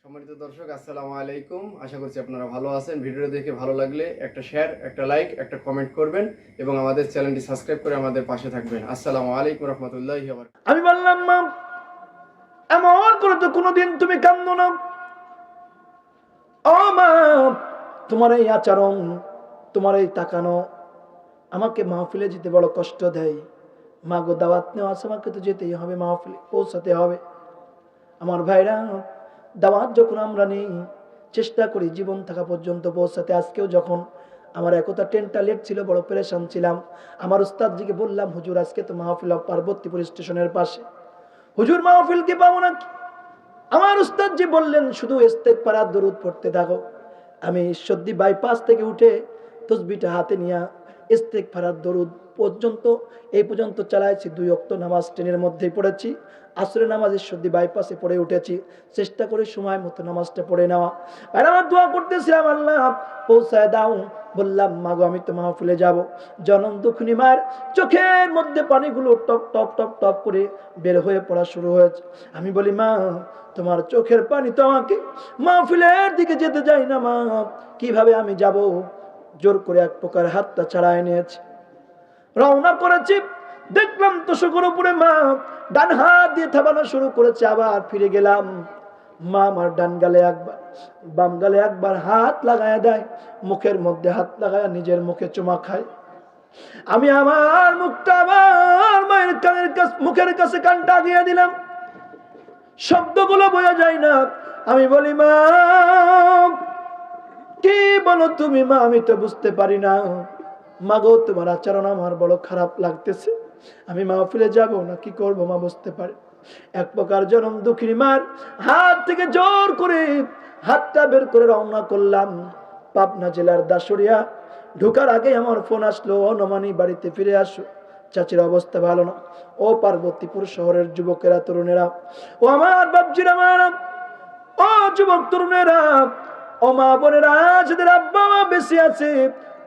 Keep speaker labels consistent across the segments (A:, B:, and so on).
A: সম্মানিত দর্শক, আসসালামু আলাইকুম। আশা করছি আপনারা ভালো আছেন। ভিডিওটা দেখে ভালো লাগলে একটা শেয়ার, একটা লাইক, একটা কমেন্ট করবেন এবং আমাদের চ্যানেলটি সাবস্ক্রাইব করে আমাদের পাশে থাকবেন। আসসালামু আলাইকুম রহমতুল্লাহি ওয়া বারাকাতুহু।
B: আমি বললাম, মা, এমন করে তো কোনোদিন তুমি কান্দো না। ও মা, তোমার এই আচরণ, তোমার এই তাকানো আমাকে মাহফিলে যেতে বড় কষ্ট দেয়। মা গো, দাওয়াত নেওয়া আছে, আমাকে তো যেতেই হবে, মাহফিলে পৌঁছাতে হবে। আমার ভাইরা, দাওয়াত যখন আমরা নেই, চেষ্টা করি জীবন থাকা পর্যন্ত পৌঁছাতে। আজকেও যখন আমার একতা ট্রেনটা লেট ছিল, বড় পেরেশান ছিলাম। আমার উস্তাদজিকে বললাম, হুজুর আজকে তো মাহফিল পার্বতীপুর স্টেশনের পাশে, হুজুর মাহফিল কি পাবো নাকি? আমার উস্তাদজি বললেন, শুধু ইস্তেগফার আর দরুদ পড়তে থাকো। আমি ঈশ্বরদী বাইপাস থেকে উঠে তসবিটা হাতে নিয়ে ইস্তেগফার আর দরুদ পর্যন্ত এই পর্যন্ত চালাইছি। 2 ওয়াক্ত নামাজ ট্রেনের মধ্যেই পড়েছি। আসরের নামাজ ঈশ্বরদী বাইপাসে পড়ে উঠেছি। চেষ্টা করে সময় মতো নামাজটা পড়ে নেওয়া। আর আমার দোয়া করতেছিলাম, আল্লাহ পৌঁছায় দাও। বললাম, মাগো আমি তো মাহফিলে যাব। জনম দুঃখিনী মার চোখের মধ্যে পানিগুলো টপ টপ টপ টপ করে বের হয়ে পড়া শুরু হয়েছে। আমি বলি, মা, তোমার চোখের পানি তো আমাকে মাহফিলের দিকে যেতে যাই না, মা, কিভাবে আমি যাব? জোর করে এক প্রকার হাতটা ছাড়াই নিয়েছে, রওনা করেছি। দেখলাম তো শুকর উপরে মা ডান হাত দিয়ে থাবানো শুরু করেছে। আবার ফিরে গেলাম। মা আমার ডান গালে একবার, বাম গালে একবার হাত লাগায় দেয়, মুখের মধ্যে হাত লাগায় নিজের মুখে চুমা খায়। আমি আমার মুখটা আমার মায়ের কানের কাছে, মুখের কাছে কানটা দিয়ে দিলাম। শব্দগুলো বোঝা যায় না। আমি বলি, মা, কি বলো তুমি? মা, আমি তো বুঝতে পারি না। মা গো, তোমার আচরণ আমার বড় খারাপ লাগতেছে। আমি মাহফিলে যাব না কি করব, মা বুঝতে পারি। এক প্রকার জনম দুঃখিনী মার হাত থেকে জোর করে হাতটা বের করে রওনা করলাম পাবনা জেলার দাসুরিয়া। ঢোকার আগে আমার ফোন আসলো, নমানি বাড়িতে ফিরে আসো, চাচির অবস্থা ভালো না। ও পার্বতীপুর শহরের যুবকেরা, তরুণেরা, ও আমার বাপজিরা, মারা, ও যুবক তরুণেরা, ও মা বোনেরা, যাদের আব্বা মা বেঁচে আছে,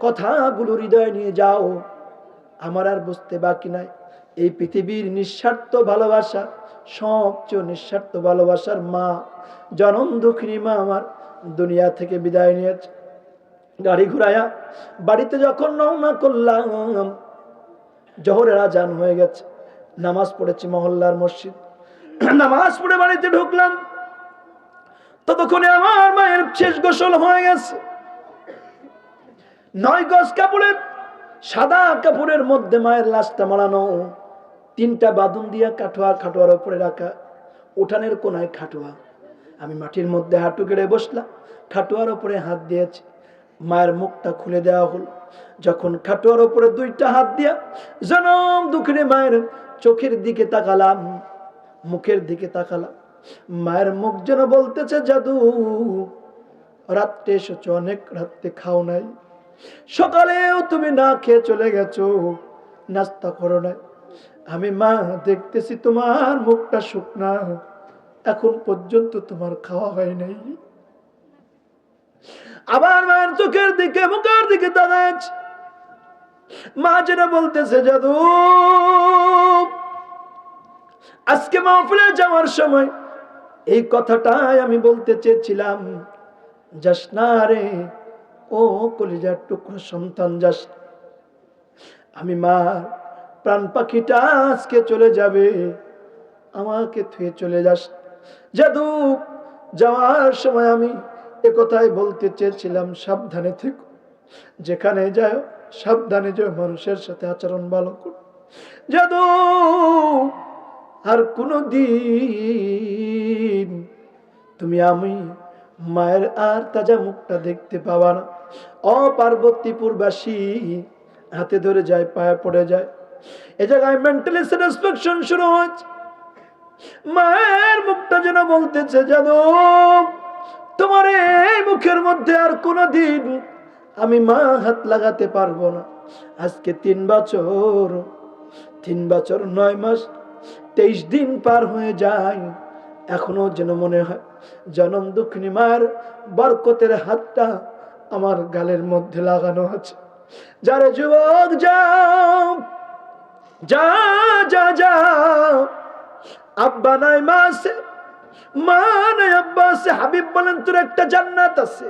B: কথাগুলো হৃদয়ে নিয়ে যাও। আমার আর বুঝতে বাকি নাই, এই পৃথিবীর নিঃস্বার্থ ভালোবাসা, সবচেয়ে নিঃস্বার্থ ভালোবাসার মা, জনম দুঃখিনী মা আমার দুনিয়া থেকে বিদায় নিয়েছে। গাড়ি ঘুরাইয়া বাড়িতে যখন রওনা করলাম, জোহরের আজান হয়ে গেছে। নামাজ পড়েছি মহল্লার মসজিদ। নামাজ পড়ে বাড়িতে ঢুকলাম, ততক্ষণে আমার মায়ের শেষ গোসল হয়ে গেছে। 9 গজ কাপড়ের, সাদা কাপড়ের মধ্যে মায়ের লাশটা মারানো। 3টা বাদুন দিয়া কাঠোয়া, খাটোয়ার উপরে রাখা, উঠানের কোনায় খাটোয়া। আমি মাটির মধ্যে হাঁটু গেড়ে বসলাম, খাটোয়ার উপরে হাত দিয়েছি। মায়ের মুখটা খুলে দেওয়া হলো। যখন খাটোয়ার উপরে 2টা হাত দিয়া জনম দুঃখিনী মায়ের চোখের দিকে তাকালাম, মুখের দিকে তাকালাম, মায়ের মুখ যেন বলতেছে, জাদু, রাত্রে এসেছো, অনেক রাত্রে খাও নাই, সকালেও তুমি না খেয়ে চলে গেছো, নাস্তা করো নাই। আমি মা দেখতেছি তোমার মুখটা শুকনা, এখন পর্যন্ত তোমার খাওয়া হয় নাই। আবার মায়ের চোখের দিকে, মুখের দিকে তাকাচ্ছি। মা যেন বলতেছে, জাদু, আজকে মাহফিলে যাওয়ার সময় এই কথাটাই আমি বলতে চেয়েছিলাম, যাস না রে, ও কলিজার টুকরো সন্তান, যাস। আমি মা, প্রাণ পাখিটা আজকে চলে যাবে, আমাকে থুয়ে চলে যাস। জাদু, যাওয়ার সময় আমি একথাই বলতে চেয়েছিলাম, সাবধানে থেকো, যেখানে যাও সাবধানে যাও, মানুষের সাথে আচরণ ভালো করো। জাদু, আর কোনো দিন তুমি আমি মায়ের আর তাজা মুখটা দেখতে পাবা না। অপার্বতীপুরবাসী হাতে ধরে যায়, পায়ে পড়ে যায়। এ জায়গায় মেন্টালি স্যাটিসফ্যাকশন শুরু হয়েছে। মায়ের মুখটা যেন বলতেছে, জানো, তোমার এই মুখের মধ্যে আর কোনোদিন আমি মা হাত লাগাতে পারবো না। আজকে 3 বছর, 9 মাস 23 দিন পার হয়ে যায়, এখনো যেন মনে হয় জনম দুঃখিনী মায়ের বরকতের হাতটা আমার গালের মধ্যে লাগানো আছে। যারে যুবক, যাও, যা যা যা, আব্বা নাই, মা আছে, মা নাই আব্বা আছে, হাবিব বলেন তোর একটা জান্নাত আছে।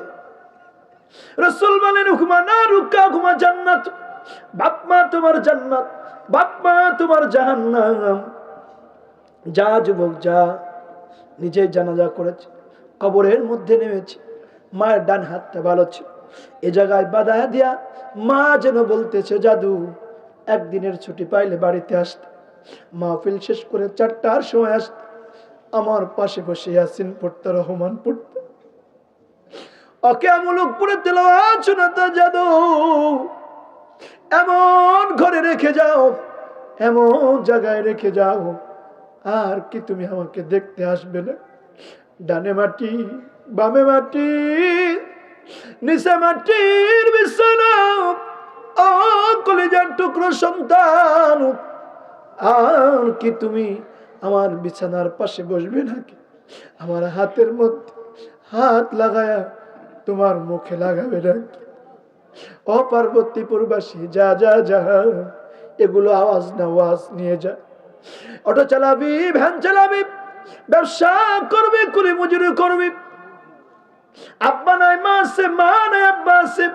B: রাসূল বলেন হুমা নারুকা হুমা জান্নাত, বাপ মা তোমার জান্নাত, বাপ মা তোমার জাহান্নাম। যা যুবক যা, নিজে জানাজা করেছে, কবরের মধ্যে নেমেছে, মায়ের ডান হাতটা ভালো ছিল, এ জায়গায় বাধা দিয়া মা যেন বলতেছে জাদু একদিনের ছুটি পাইলে বাড়িতে আসতে, মাহফিল শেষ করে 4টার সময় আসতে, আমার পাশে বসে ইয়াসিন পড়তে, রহমান পড়তে, ওকে আমলক পড়ে তেলাওয়াত শোনাতে। জাদু এমন ঘরে রেখে যাও, এমন জায়গায় রেখে যাও, আর কি তুমি আমাকে দেখতে আসবে না? ডানে মাটি বামে মাটি, নিচে মাটির বিছানা, ও কলিজার টুকরো সন্তান, আর কি তুমি আমার বিছানার পাশে বসবে নাকি? আমার হাতের মধ্যে হাত লাগায়া তোমার মুখে লাগাবে নাকি? ও পার্বতী পূর্বাসী, যা যা যা, এগুলো আওয়াজ না, ওয়াজ নিয়ে যা। অটো চালাবি, ভ্যান চালাবি, ব্যবসা করবি, কুলি মজুরি করবি, আব্বা নাই মা আছে, মা নাই আব্বা আছে,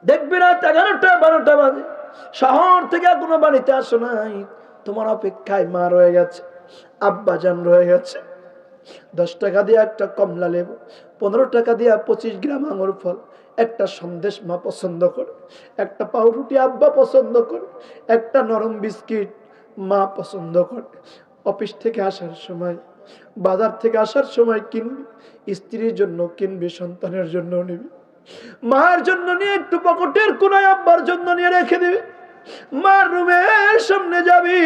B: দেখবি রাত 11টা 12টা বাজে, শহর থেকে কোনো বাড়িতে আসো নাই, তোমার অপেক্ষায় মা রয়ে গেছে, আব্বা জান রয়ে গেছে। 10 টাকা দিয়ে একটা কমলা লেবু, 15 টাকা দিয়ে 25 গ্রাম আঙুর ফল, একটা সন্দেশ মা পছন্দ করে, একটা পাউরুটি আব্বা পছন্দ করে, একটা নরম বিস্কিট মা পছন্দ করে। অফিস থেকে আসার সময়, বাজার থেকে আসার সময় কিনবি, স্ত্রীর জন্য কিনবি, সন্তানের জন্য নিবি, মার জন্য নিয়ে একটু পকেটের কোনায় আব্বার জন্য নিয়ে রেখে দিবি। মার রুমের সামনে যাবি,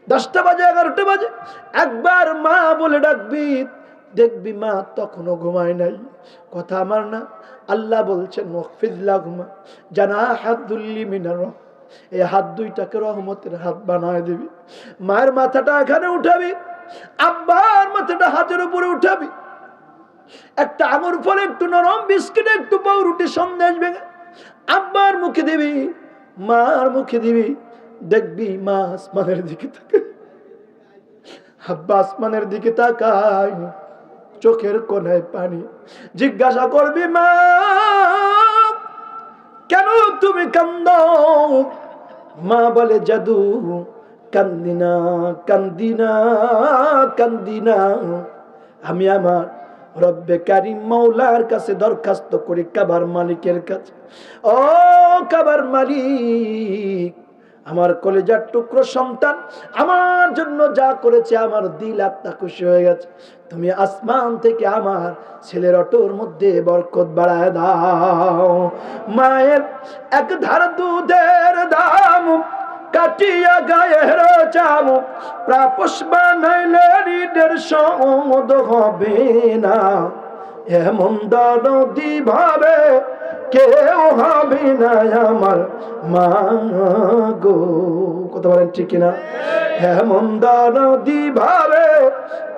B: 10টা বাজে 11টা বাজে, একবার মা বলে ডাকবি, দেখবি মা তখনও ঘুমায় নাই। কথা আমার না, আল্লাহ বলছেন ওয়াকফিদ লাহুমা জানাহাদুল্লি মিনার রাহমাহ, এই হাত দুইটাকে রহমতের হাত বানায় দিবি। মায়ের মাথাটা এখানে উঠাবি, আব্বার মাথাটা হাতের উপরে উঠাবি, একটা আঙুর ফল, একটু নরম বিস্কিট, একটু পাউরুটি, সন্দেশ ভেঙে আব্বার মুখে দিবি, মার মুখে দিবি। দেখবি মা আসমানের দিকে তাকায়, আব্বা আসমানের দিকে তাকায়, চোখের কোণায় পানি। জিজ্ঞাসা করবি মা কেন তুমি কান্দো? মা বলে জাদু কান্দিনা কান্দিনা কান্দিনা, আমি আমার রব্বে কারিম মৌলার কাছে দরখাস্ত করি, কাবার মালিকের কাছে, ও কাবার মালিক, আমার কলেজার টুকরো সন্তান আমার জন্য যা করেছে, আমার দিল আত্মা খুশি হয়ে গেছে, তুমি আসমান থেকে আমার ছেলের অটোর মধ্যে বরকত বাড়ায় দাও। মায়ের এক ধার দুধের দাম কাটিয়া গায়ের চাম, প্রাপস বানাইলে ঋণের শোধ হবে না, এমন দরদি ভাবে কেউ হবে না আমার মা গো। কথা বলেন ঠিক কিনা? এমন দরদি ভাবে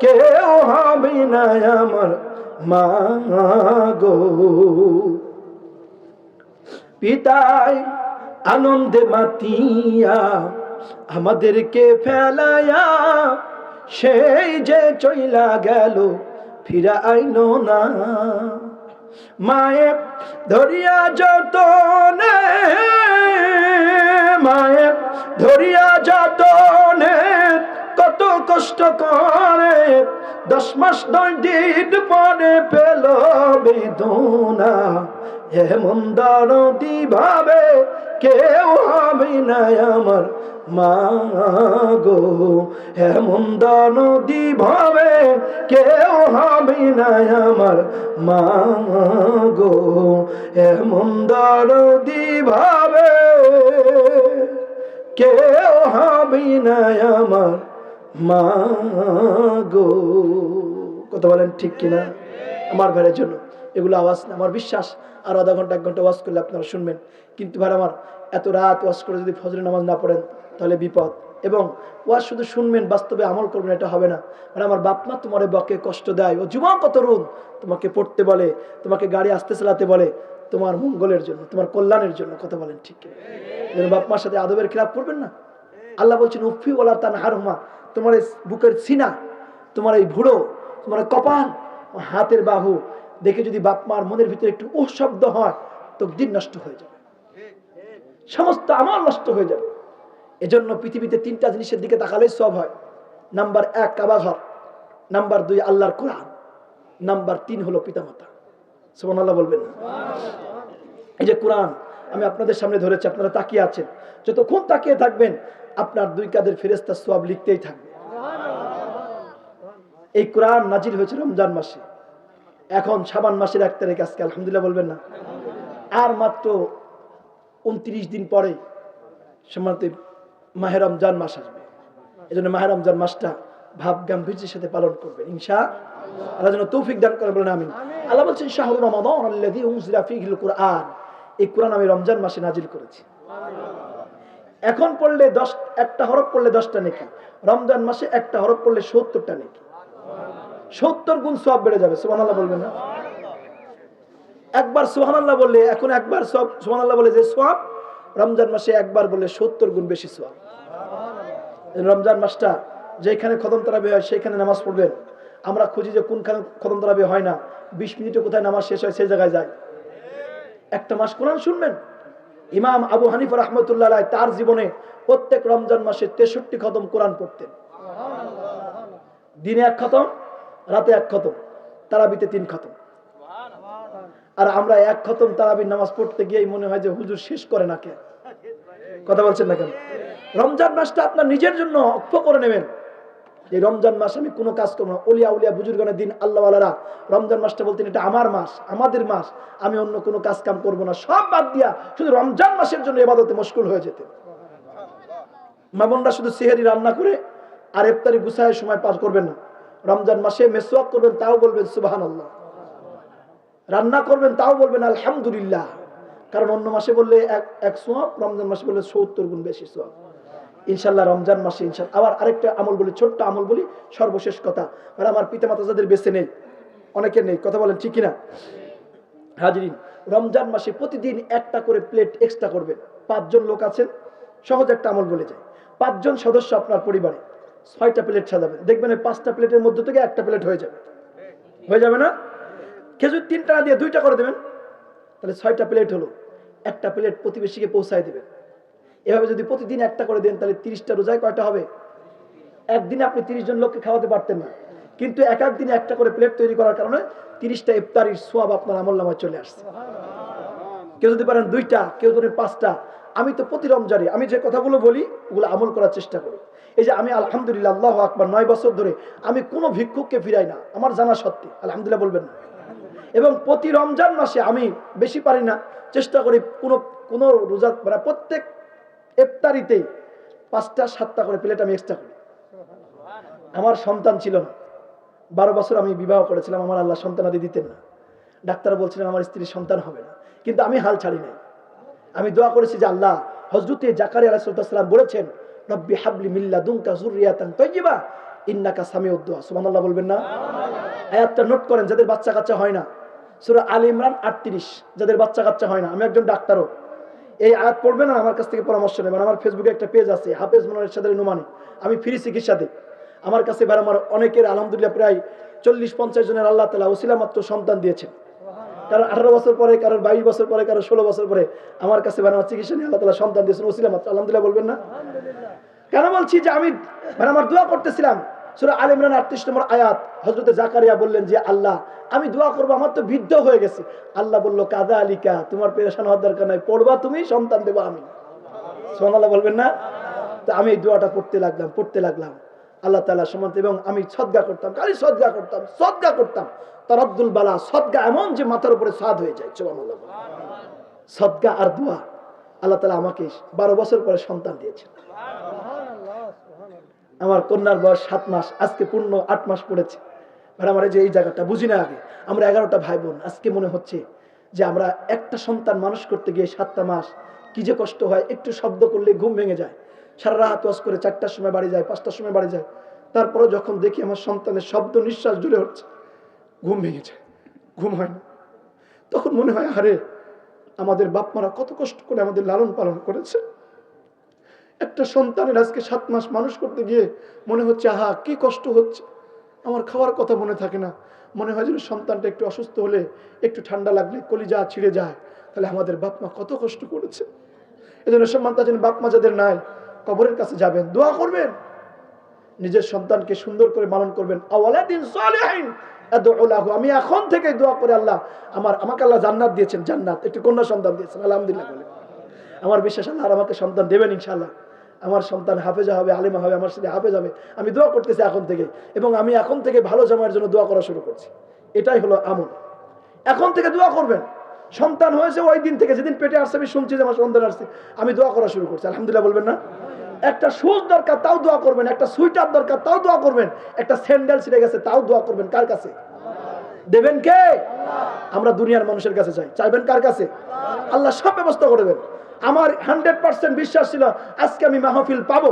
B: কেউ হবে না আমার মা গো। পিতাই আনন্দে মাতিয়া আমাদেরকে ফেলায়া, সেই যে চইলা গেল ফিরা আইলো না। মায়ে ধরিয়া যতনে, মায়ে ধরিয়া যতনে কত কষ্ট করে, 10 মাস 9 দিন পরে পেল বেদনা, এমন দরদি ভাবে কেউ হবে না আমার মা গো, এমন দরদি ভাবে কেউ হবে না আমার মা গো, এমন দরদি ভাবে কেউ হবে না আমার মা গো। কথা বলেন ঠিক কিনা? আমার ভাইয়ের জন্য এগুলো আওয়াজ না, আমার বিশ্বাস আর আধা ঘন্টা 1 ঘন্টা ওয়াজ করলে আপনারা শুনবেন, কিন্তু ভাই আমার এত রাত ওয়াজ করে যদি ফজরের নামাজ না পড়েন তাহলে বিপদ। এবং ওয়াজ শুধু শুনবেন, বাস্তবে আমল করবেন, এটা হবে না। মানে আমার বাপ মা তোমার বকে কষ্ট দেয়, ও যুবক কত রোদ, তোমাকে পড়তে বলে, তোমাকে গাড়ি আসতে চালাতে বলে, তোমার মঙ্গলের জন্য, তোমার কল্যাণের জন্য। কথা বলেন ঠিক কিনা? বাপ মার সাথে আদবের খিলাফ করবেন না। আল্লাহ বলছেন উফি ওয়ালা তানহারহুমা, তোমার এই বুকের সিনা, তোমার এই ভুড়ো, তোমার কপাল, হাতের বাহু দেখে যদি বাপ মার মনের ভিতরে একটু ও শব্দ হয় তো দিন নষ্ট হয়ে যাবে, সমস্ত আমল নষ্ট হয়ে যাবে। এজন্য পৃথিবীতে 3টা জিনিসের দিকে তাকালেই সব হয়। নাম্বার 1 কাবাঘর, নাম্বার 2 আল্লাহর কোরআন, নাম্বার 3 হলো পিতামাতা। সুবহানাল্লাহ বলবেন না? এই যে কোরআন আমি আপনাদের সামনে ধরেছি, আপনারা তাকিয়ে আছেন, যতক্ষণ তাকিয়ে থাকবেন আপনার 2 কাঁধের ফেরেশতা সওয়াব লিখতেই থাকবে। এই কোরআন নাজিল হয়েছে রমজান মাসে, এখন শাবান মাসের 1 তারিখ আজকে, আলহামদুলিল্লাহ বলবেন না? আর মাত্র 29 দিন পরে সম্মানিত মাহে রমজান মাস আসবে। এজন্য মাহে রমজান মাসটা ভাব গাম্ভীর্যের সাথে পালন করবেন ইনশাআল্লাহ। আল্লাহ যেন তৌফিক দান করেন, বলেন আমিন। আল্লাহ বলছেন শাহরু রমাদান আল্লাযী উনজিলা ফীহিল কুরআন, এই কোরআন আমি রমজান মাসে নাজিল করেছি। এখন পড়লে একটা হরফ পড়লে 10টা নেকি, রমজান মাসে একটা হরফ পড়লে 70টা নেকি, 70 গুণ সওয়াব বেড়ে যাবে। সুবহানাল্লাহ বলবেন না? একবার সুবহানাল্লাহ বললে, এখন একবার সব সুবহানাল্লাহ বলে যে সওয়াব, রমজান মাসে একবার বললে 70 গুণ বেশি সওয়াব। রমজান মাসটা যেখানে খতম তারাবি হয় সেখানে নামাজ পড়বেন। আমরা খুঁজি যে কোনখানে খতম তারাবি হয় না, 20 মিনিটে কোথায় নামাজ শেষ হয় সেই জায়গায় যায়। একটা মাস কোরআন শুনবেন। ইমাম আবু হানিফা রাহমাতুল্লাহ আলাইহি তার জীবনে প্রত্যেক রমজান মাসে 63 খতম কোরআন পড়তেন। দিনে 1 খতম, রাতে 1 খতম, তারাবিতে 3 খতম। আর আমরা 1 খতম তারাবির নামাজ পড়তে গিয়েই মনে হয় যে হুজুর শেষ করে না, কে কথা বলছেন না কেন? রমজান মাসটা আপনার নিজের জন্য অক্ষ করে নেবেন। এই রমজান মাস আমি কোনো কাজ করবো না। ওলিয়া উলিয়া বুজুর্গানের দিন আল্লাহওয়ালারা রমজান মাসটা বলতেন এটা আমার মাস, আমাদের মাস, আমি অন্য কোনো কাজ কাম করবো না, সব বাদ দিয়া শুধু রমজান মাসের জন্য ইবাদতে মশগুল হয়ে যেতেন। মামুনরা শুধু সেহরি রান্না করে আর ইফতারি গুছায় সময় পাস করবেন না। রমজান মাসে মেসওয়াক করবেন, তাও বলবেন সুবহানাল্লাহ। রান্না করবেন, তাও বলবেন আলহামদুলিল্লাহ। কারণ অন্য মাসে বললে এক সওয়াব, রমজান মাসে বললে 70 গুণ বেশি সওয়াব। ইনশাল্লাহ রমজান মাসে ইনশাল্লাহ। আবার আরেকটা আমল বলি, ছোট্ট আমল বলি, সর্বশেষ কথা। আর আমার পিতা মাতা যাদের বেঁচে নেই, অনেকের নেই, কথা বলেন ঠিক কিনা? হাজিরিন, রমজান মাসে প্রতিদিন একটা করে প্লেট এক্সট্রা করবেন। 5 জন লোক আছেন, সহজ একটা আমল বলে যায়। 5 জন সদস্য আপনার পরিবারে, 6টা প্লেট সাজাবেন। দেখবেন এই 5টা প্লেটের মধ্যে থেকে একটা প্লেট হয়ে যাবে। হয়ে যাবে না? খেজুর 3 টাকা দিয়ে 2টা করে দেবেন, তাহলে 6টা প্লেট হলো। একটা প্লেট প্রতিবেশীকে পৌঁছায় দেবেন। এভাবে যদি প্রতিদিন একটা করে দেন তাহলে 30টা রোজায় কয়টা হবে? একদিনে আপনি 30 জন লোককে খাওয়াতে পারতেন না, কিন্তু এক দিনে একটা করে প্লেট তৈরি করার কারণে 30টা ইফতারির সওয়াব আপনার আমলনামায় চলে আসছে। কেউ যদি পারেন 2টা, কেউ যদি 5টা। আমি তো প্রতি রমজানে আমি যে কথাগুলো বলি ওগুলো আমল করার চেষ্টা করি। এই যে আমি আলহামদুলিল্লাহ, আল্লাহু আকবার, 9 বছর ধরে আমি কোনো ভিক্ষুককে ফিরাই না, আমার জানা সত্যি, আলহামদুলিল্লাহ বলবেন না? এবং প্রতি রমজান মাসে আমি বেশি পারি না, চেষ্টা করি কোনো রোজা মানে প্রত্যেক ইফতারিতে 5টা 7টা করে প্লেট আমি এক্সট্রা করি। আমার সন্তান ছিল না, 12 বছর আমি বিবাহ করেছিলাম, আমার আল্লাহ সন্তানাদি দিতেন না। ডাক্তার বলছিলেন আমার স্ত্রীর সন্তান হবে না, কিন্তু আমি হাল ছাড়ি নাই। আমি দোয়া করেছি যে আল্লাহ, হযরতে জাকারিয়া আলাইহিস সালাম বলেছেন রব্বি হাবলি মিন লাদুনকা যুররিয়াতান তাইয়্যিবা ইন্নাকা সামিউদ দুআ। সুবহানাল্লাহ বলবেন না? আয়াতটা নোট করেন, যাদের বাচ্চা কাচ্চা হয় না, সূরা আলে ইমরান 38, যাদের বাচ্চা কাচ্চা হয় না। আমি একজন ডাক্তারও, এই আয়াত পড়বেন আর আমার কাছ থেকে পরামর্শ নেবেন। আমার ফেসবুকে একটা পেজ আছে, হাফেজ মোনার ইরশাদের নুমানি, আমি ফ্রি চিকিৎসা দিই। আমার কাছে এবার আমার অনেকের আলহামদুলিল্লাহ প্রায় 40-50 জনের আল্লাহ তাআলা ওসিলা মাত্র সন্তান দিয়েছেন। কারণ 18 বছর পরে, কারোর 22 বছর পরে, কারোর 16 বছর পরে আমার কাছে আমার চিকিৎসা নিয়ে আল্লাহ তাআলা সন্তান দিয়েছেন ওসিলা মাত্র, আলহামদুলিল্লাহ বলবেন না? কেন বলছি যে আমি আমার দোয়া করতেছিলাম, সূরা আলে ইমরান 38 নম্বর আয়াত, হযরতে জাকারিয়া বললেন যে আল্লাহ আমি দোয়া করবো, আমার তো বৃদ্ধ হয়ে গেছে। আল্লাহ বলল কাযালিকা, তোমার পেরেশান হওয়ার দরকার নাই, পড়বা তুমি, সন্তান দেবো আমি। সুবহানাল্লাহ বলবেন না? তো আমি এই দোয়াটা পড়তে লাগলাম। আল্লাহ তাআলা সম্মানিত, এবং আমি সদকা করতাম, খালি সদকা করতাম। তারাদ্দুল বালা, সদকা এমন যে মাথার উপরে সাদ হয়ে যায়। সুবহানাল্লাহ। সদকা আর দোয়া, আল্লাহ তাআলা আমাকে 12 বছর পরে সন্তান দিয়েছেন। আমার কন্যার বয়স 7 মাস, আজকে পূর্ণ 8 মাস পড়েছে। আর আমার যে এই জায়গাটা বুঝি না, আগে আমরা 11টা ভাই বোন, আজকে মনে হচ্ছে যে আমরা একটা সন্তান মানুষ করতে গিয়ে 7টা মাস কি যে কষ্ট হয়। একটু শব্দ করলে ঘুম ভেঙে যায়, সারা রাত ওয়াজ করে 4টার সময় বাড়ি যায়, 5টার সময় বাড়ি যায়। তারপরে যখন দেখি আমার সন্তানের শব্দ নিঃশ্বাস জুড়ে হচ্ছে, ঘুম ভেঙে যায়, ঘুম হয় না। তখন মনে হয় আরে আমাদের বাপ মারা কত কষ্ট করে আমাদের লালন পালন করেছে, একটা সন্তানের আজকে 7 মাস মানুষ করতে গিয়ে মনে হচ্ছে আহা কি কষ্ট হচ্ছে, আমার খাওয়ার কথা মনে থাকে না, মনে হয় যেন সন্তানটা একটু অসুস্থ হলে, একটু ঠান্ডা লাগলে কলিজা ছিঁড়ে যায়। তাহলে আমাদের বাপ মা কত কষ্ট করেছে। এই জন্য সম্মানটা যেন বাপ মা যাদের নাই, কবরের কাছে যাবেন, দোয়া করবেন, নিজের সন্তানকে সুন্দর করে পালন করবেন। আওয়ালাদিন সালিহিন আদউ লাহু, আমি এখন থেকে দোয়া করে আল্লাহ আমাকে আল্লাহ জান্নাত দিয়েছেন, জান্নাত, একটু কন্যা সন্তান দিয়েছেন, আলহামদুলিল্লাহ বলে আমার বিশ্বাস আল্লাহ আমাকে সন্তান দেবেন ইনশাআল্লাহ। আমার সন্তান হাফেজা হবে, আলেমা হবে, আমার সাথে হাফেজ হবে, আমি দোয়া করতেছি এখন থেকে। এবং আমি এখন থেকে ভালো জামাইয়ের জন্য দোয়া করা শুরু করছি। এটাই হলো আমল। এখন থেকে দোয়া করবেন। সন্তান হয়েছে ওই দিন থেকে, যেদিন পেটে আসছে আমি শুনছি যে আমার সন্তান আসছে, আমি দোয়া করা শুরু করছি, আলহামদুলিল্লাহ বলবেন না? একটা শুজ দরকার, তাও দোয়া করবেন। একটা সুইটার দরকার, তাও দোয়া করবেন। একটা স্যান্ডেল ছিঁড়ে গেছে, তাও দোয়া করবেন। কার কাছে দেবেন? কে? আমরা দুনিয়ার মানুষের কাছে চাই, চাইবেন কার কাছে? আল্লাহ সব ব্যবস্থা করবেন। আমার 100% বিশ্বাস ছিল আজকে আমি মাহফিল পাবো।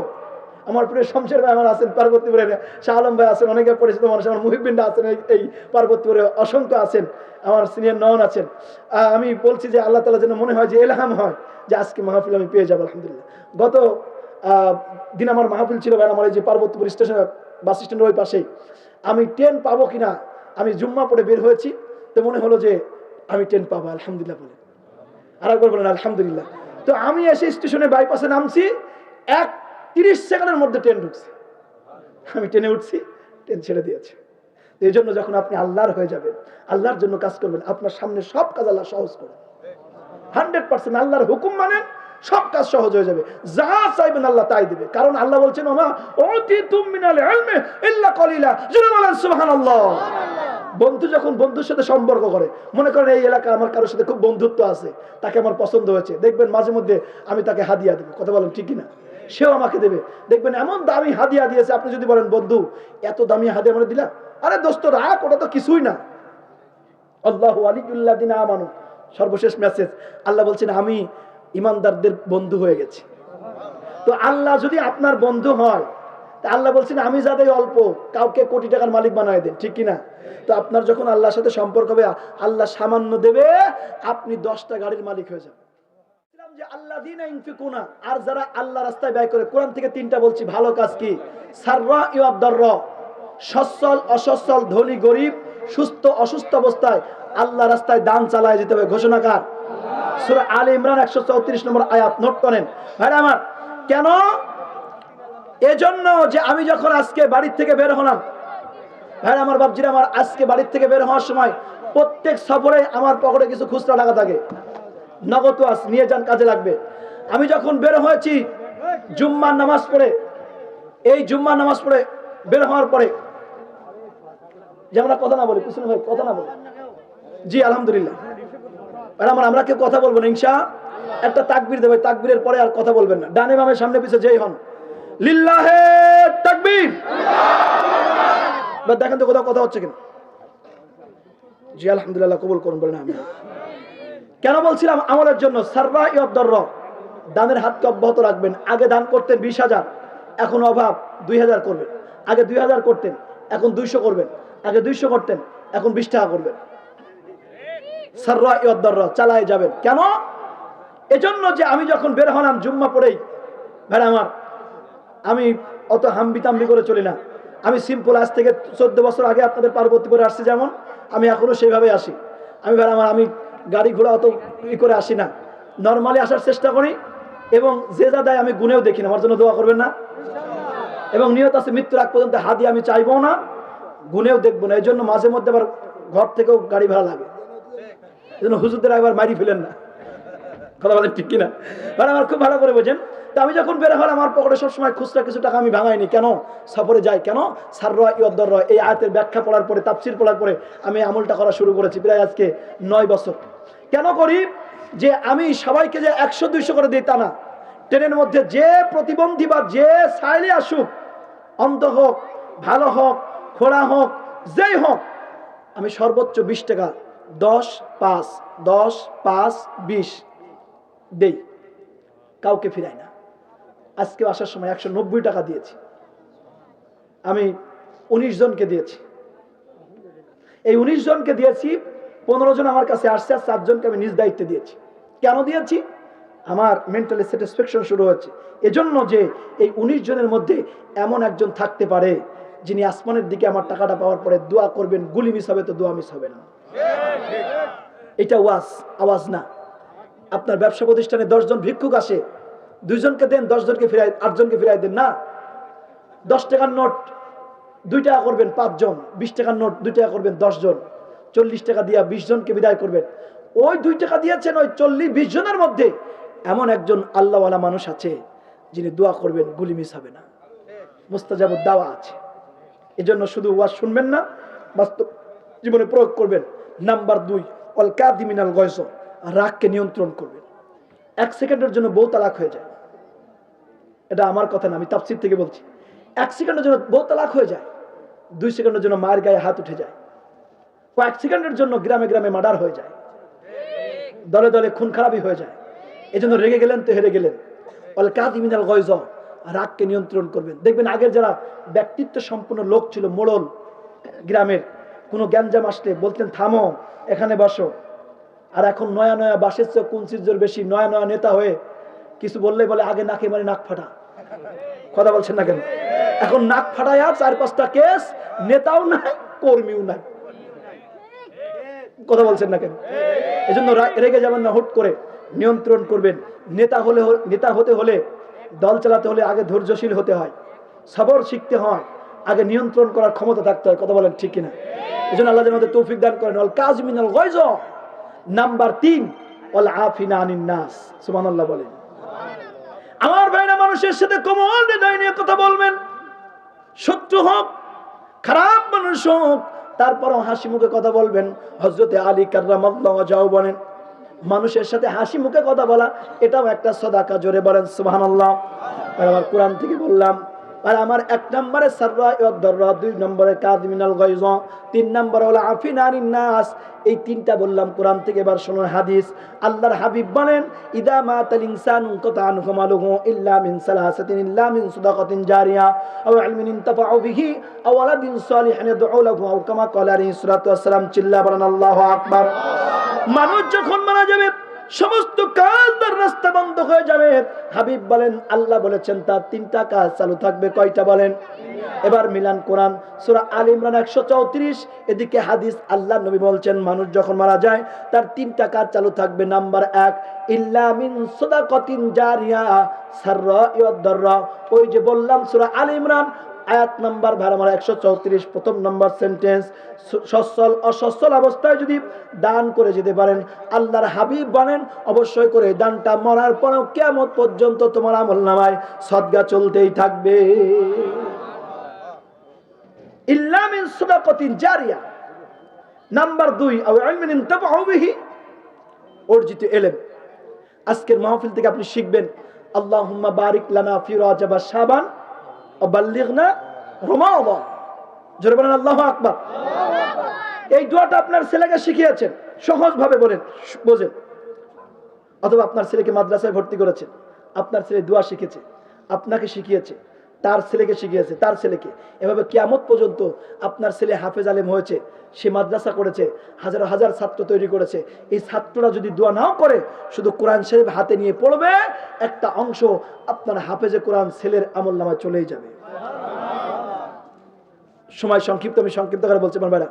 B: আমার প্রিয় শমশের ভাই আমার আছেন পার্বতীপুরে, শাহ আলম ভাই আছেন, অনেকে পরিচিত মানুষ, আমার মুহিবিনরা আছেন এই পার্বতীপুরে, অসংখ্য আছেন, আমার সিনিয়র নন আছেন। আমি বলছি যে আল্লাহ তাআলা যেন মনে হয় যে এলহাম হয় যে আজকে মাহফিল আমি পেয়ে যাবো, আলহামদুলিল্লাহ। গত দিন আমার মাহফিল ছিল ভাই, আমার এই যে পার্বতীপুর স্টেশন, বাস স্ট্যান্ডের ওই পাশেই। আমি ট্রেন পাবো কিনা, আমি জুম্মা পড়ে বের হয়েছি, তো মনে হলো যে আমি ট্রেন পাবো, আলহামদুলিল্লাহ বলে আর একবার বলেন আলহামদুলিল্লাহ। তো আমি এসে স্টেশনে বাইপাসে নামছি, 30 সেকেন্ডের মধ্যে ট্রেন ঢুকছে, আমি ট্রেনে উঠছি, ট্রেন ছেড়ে দিয়েছে। এই জন্য যখন আপনি আল্লাহর হয়ে যাবেন, আল্লাহর জন্য কাজ করবেন, আপনার সামনে সব কাজ আল্লাহ সহজ করবেন। 100% আল্লাহর হুকুম মানেন, সব কাজ সহজ হয়ে যাবে। যা চাইবেন আল্লাহ তাই দিবে, কারণ আল্লাহ বলছেন ওমা উতিতুম মিনাল ইলমি ইল্লা কলিলা। জোরে বলেন সুবহানাল্লাহ। বন্ধু যখন বন্ধুর সাথে সম্পর্ক করে, মনে করেন এই এলাকায় আমার কারোর সাথে খুব বন্ধুত্ব আছে, তাকে আমার পছন্দ হয়েছে, দেখবেন মাঝে মধ্যে আমি তাকে হাদিয়া দেবো, কথা বলেন ঠিক কিনা? সেও আমাকে দেবে, দেখবেন এমন দামি হাদিয়া দিয়েছে, আপনি যদি বলেন বন্ধু এত দামি হাদিয়া মানে দিলা, আরে দোস্ত রাখ, ওটা তো কিছুই না। আল্লাহু ওয়ালিউল্লাযিনা আমানু, সর্বশেষ মেসেজ, আল্লাহ বলছেন আমি ইমানদারদের বন্ধু হয়ে গেছি। তো আল্লাহ যদি আপনার বন্ধু হয়, তা আল্লাহ বলছেন আমি যাদের অল্প কাউকে কোটি টাকার মালিক বানায় দেন, ঠিক কিনা? তো আপনার যখন আল্লাহর সাথে সম্পর্ক হবে, আল্লাহ সামান্য দেবে, আপনি 10টা গাড়ির মালিক হয়ে যাবেন। যে আল্লাযীনা ইনফিকুনা, আর যারা আল্লাহ রাস্তায় ব্যয় করে, কোরআন থেকে 3টা বলছি ভালো কাজ কি, সাররা ওয়াদ দাররা, সচ্ছল অসচ্ছল, ধনী গরিব, সুস্থ অসুস্থ অবস্থায় আল্লাহ রাস্তায় দান চালায় যেতে হবে। ঘোষণাকার সূরা আলে ইমরান 134 নম্বর আয়াত, নোট করেন ভাইরা আমার। কেন? এজন্য যে আমি যখন আজকে বাড়ির থেকে বের হলাম, ভাইরা আমার, বাপজিরা আমার, আজকে বাড়ির থেকে বের হওয়ার সময় প্রত্যেক সফরে আমার পকেটে কিছু খুচরা টাকা থাকে, নগদ ওয়াজ নিয়ে যান, কাজে লাগবে। আমি যখন বের হয়েছি জুম্মার নামাজ পড়ে, এই জুম্মার নামাজ পড়ে বের হওয়ার পরে, যে আমরা কথা না বলি, কুসুম ভাই কথা না বলি, জি আলহামদুলিল্লাহ, আমরা কেউ কথা বলবো না ইনশাআল্লাহ। একটা তাকবীর দেবে, তাকবীরের পরে আর কথা বলবেন না, ডানে বামে সামনে পিছে যেই হন, লিল্লাহে তাকবীর। দেখেন তো কোথাও কথা হচ্ছে কিনা? জি আলহামদুলিল্লাহ, কবুল করুন বলেন আমিন। কেন বলছিলাম? আমলের জন্য। সাররা ওয়াদ দাররা, দানের হাতকে অব্যাহত রাখবেন। আগে দান করতেন 20,000, এখন অভাব 2,000 করবেন। আগে 2,000 করতেন, এখন 200 করবেন। আগে 200 করতেন, এখন 20 টাকা করবেন। সাররা ওয়াদ দাররা চালায় যাবেন। কেন? এজন্য যে আমি যখন বের হলাম জুম্মা পড়েই, ভাই আমার, আমি অত হাম্বিতাম্বি করে চলি না। আমি সিম্পল, আজ থেকে 14 বছর আগে আপনাদের পার্বতীপুরে আসছি যেমন, আমি এখনো সেইভাবে আসি। আমি ভাই আমার, আমি গাড়ি ঘোড়া অত করে আসি না, নর্মালি আসার চেষ্টা করি। এবং যে যা দেয় আমি গুনেও দেখি না। আমার জন্য দোয়া করবেন না? এবং নিয়ত আছে মৃত্যুর আগ পর্যন্ত হাদিয়া আমি চাইবো না, গুনেও দেখবো না। এই জন্য মাঝে মধ্যে আবার ঘর থেকেও গাড়ি ভাড়া লাগে, এই জন্য হুজুরদের একবার মারি ফেলেন না, কথা বলেন ঠিক কিনা? মানে আমার খুব ভালো করে বোঝেন। তো আমি যখন বের হলাম, আমার পকেটে সবসময় খুচরা কিছু টাকা আমি ভাঙাইনি। কেন? সফরে যাই। কেন? সাররা ওয়াদ দাররা, এই আয়াতের ব্যাখ্যা পড়ার পরে, তাফসীর পড়ার পরে আমি আমলটা করা শুরু করেছি, প্রায় আজকে 9 বছর। কেন করি? যে আমি সবাইকে যে 100-200 করে দিই তা না। ট্রেনের মধ্যে যে প্রতিবন্ধী বা যে সাইলে আসুক, অন্ধ হোক, ভালো হোক, খোড়া হোক, যেই হোক, আমি সর্বোচ্চ 20 টাকা, 10, 5, 10, 5, 20 দেই, কাউকে ফিরাই না। আজকে আসার সময় 190 টাকা দিয়েছি। আমি 19 জনকে দিয়েছি। এই 19 জনকে দিয়েছি, 15 জন আমার কাছে আসছে, আর 7 জনকে আমি নিজ দায়িত্বে দিয়েছি। কেন দিয়েছি? আমার মেন্টালি স্যাটিসফ্যাকশন শুরু হচ্ছে। এজন্য যে এই 19 জনের মধ্যে এমন একজন থাকতে পারে যিনি আসমানের দিকে আমার টাকাটা পাওয়ার পরে দোয়া করবেন, গুলি মিস হবে তো দোয়া মিস হবে না। এটা আওয়াজ না। আপনার ব্যবসা প্রতিষ্ঠানে 10 জন ভিক্ষুক আসে, 2 জনকে দেন, 10 জনকে ফিরাই, 8 জনকে ফিরাই দেন না। 10 টাকার নোট 2 টাকা করবেন 5 জন, 20 টাকার নোট 2 টাকা করবেন 10 জন, 40 টাকা দিয়া 20 জনকে বিদায় করবেন। ওই 2 টাকা দিয়েছেন, ওই 40-20 জনের মধ্যে এমন একজন আল্লাহওয়ালা মানুষ আছে যিনি দোয়া করবেন, গুলি মিস হবে না, মুস্তাজাবুদ দাওয়া আছে। এজন্য শুধু ওয়াজ শুনবেন না, বাস্তব জীবনে প্রয়োগ করবেন। নাম্বার 2, অল কাযিমিনাল গায়জ, রাগকে নিয়ন্ত্রণ করবেন। 1 সেকেন্ডের জন্য বউ তালাক হয়ে যায়, এটা আমার কথা না, আমি তাফসীর থেকে বলছি। 1 সেকেন্ডের জন্য বউ তালাক হয়ে যায়, 2 সেকেন্ডের জন্য মায়ের গায়ে হাত উঠে যায়, কয়েক সেকেন্ডের জন্য গ্রামে গ্রামে মার্ডার হয়ে যায়, দলে দলে খুন খারাপি হয়ে যায়। এজন্য রেগে গেলেন তো হেরে গেলেন। অল কাযিমিনাল গায়জ, রাগকে নিয়ন্ত্রণ করবেন। দেখবেন আগের যারা ব্যক্তিত্ব সম্পন্ন লোক ছিল, মোড়ল গ্রামের, কোনো গ্যাঞ্জাম আসলে বলতেন থামো, এখানে বসো। আর এখন নয়া নয়া বাসের চেয়ে কোন চিজের বেশি, নয়া নয়া নেতা হয়ে কিছু বললে বলে আগে নাকে মারি নাক ফাটা। কথা বলছেন না কেন? এখন নাক ফাটায় 4-5টা কেস, নেতাও নাই কর্মীও নাই। কথা বলছেন না কেন? এজন্য রেগে যাবেন না, হুট করে নিয়ন্ত্রণ করবেন। নেতা হতে হলে, দল চালাতে হলে আগে ধৈর্যশীল হতে হয়, সবর শিখতে হয়, আগে নিয়ন্ত্রণ করার ক্ষমতা থাকতে হয়। কথা বলেন ঠিক কিনা? এজন্য আল্লাহ যেন আমাদের তৌফিক দান করেন। অল কাযিমিনাল গায়জ। নাম্বার 3, অল আফিনা আনিন নাস। সুবহানাল্লাহ বলেন। আমার ভাইরা, মানুষের সাথে কোমল হৃদয় নিয়ে কথা বলবেন। শত্রু হোক, খারাপ মানুষ হোক, তারপরও হাসি মুখে কথা বলবেন। হযরতে আলী কাররামাল্লাহু ওয়াজহাহু বলেন, মানুষের সাথে হাসি মুখে কথা বলা এটাও একটা সাদাকা। জোরে বলেন সুবহানাল্লাহ। আর আমার কোরআন থেকে বললাম। আর আমার 1 নম্বরে সাররা ওয়াদ দাররা, 2 নম্বরে কাযিমিনাল গায়জ, 3 নম্বরে হলো আফিনা আনিন নাস। এই 3টা বললাম কোরআন থেকে। এবার শুনুন হাদিস। আল্লাহর হাবিব বলেন, ইদা মাতাল ইনসানু কাতানহু মালুহু ইল্লা মিন সালাসাতিন, ইল্লা মিন সাদাকাতিন জারিয়া আও ইলমিন ইনতাফাউ বিহি আও ওয়ালাদিন সালিহিন ইয়াদউ লাহু আও কামা ক্বালা আলাইহিস সালাতু ওয়াস সালাম। চিল্লা বলেন আল্লাহু আকবার। মানুষ যখন মারা যাবে, সমস্ত কাজ তার রাস্তা বন্ধ হয়ে যাবে। হাবিব বলেন, আল্লাহ বলেছেন তার 3টা কাজ চালু থাকবে। কয়টা বলেন? এবার মিলান কোরআন, সূরা আল ইমরান 134। এদিকে হাদিস, আল্লাহ নবী বলছেন মানুষ যখন মারা যায় তার 3টা কাজ চালু থাকবে। নাম্বার 1, ইল্লা মিন সাদাকাতিন জারিয়া, সাররা ওয়াদ দাররা। ওই যে বললাম সূরা আল ইমরান আয়াত নাম্বার 134, প্রথম নাম্বার সেন্টেন্স। সচ্ছল অসচ্ছল অবস্থায় যদি দান করে যেতে পারেন, আল্লাহর হাবিব বলেন অবশ্যই করে দানটা মরার পরেও কিয়ামত পর্যন্ত তোমার আমলনামায় সদকা চলতেই থাকবে। ইল্লা মিন সাদাকাতিন জারিয়া। নাম্বার 2, আও ইলমিন ইনতাফাউ বিহি, অর্জিত ইলম। আজকের মাহফিল থেকে আপনি শিখবেন, আল্লাহুম্মা বারিক লানা ফি রাজাব ওয়া শাবান ওয়া বাল্লিগনা রমাদান। জোরে বলেন আল্লাহু আকবার। এই দোয়াটা আপনার ছেলেকে শিখিয়েছেন, সহজভাবে বলেন, বোঝেন। অথবা আপনার ছেলেকে মাদ্রাসায় ভর্তি করেছেন, আপনার ছেলে দোয়া শিখেছে, আপনাকে শিখিয়েছে, তার ছেলেকে শিখিয়েছে, তার ছেলেকে। এভাবে কিয়ামত পর্যন্ত আপনার ছেলে হাফেজ আলেম হয়েছে, সে মাদ্রাসা করেছে, হাজার হাজার ছাত্র তৈরি করেছে। এই ছাত্ররা যদি দোয়া নাও করে, শুধু কোরআন শরীফ হাতে নিয়ে পড়বে, একটা অংশ আপনার হাফেজে কোরআন ছেলের আমলনামায় চলেই যাবে। সময় সংক্ষিপ্ত, আমি সংক্ষিপ্ত করে বলছি আমার ভাইরা।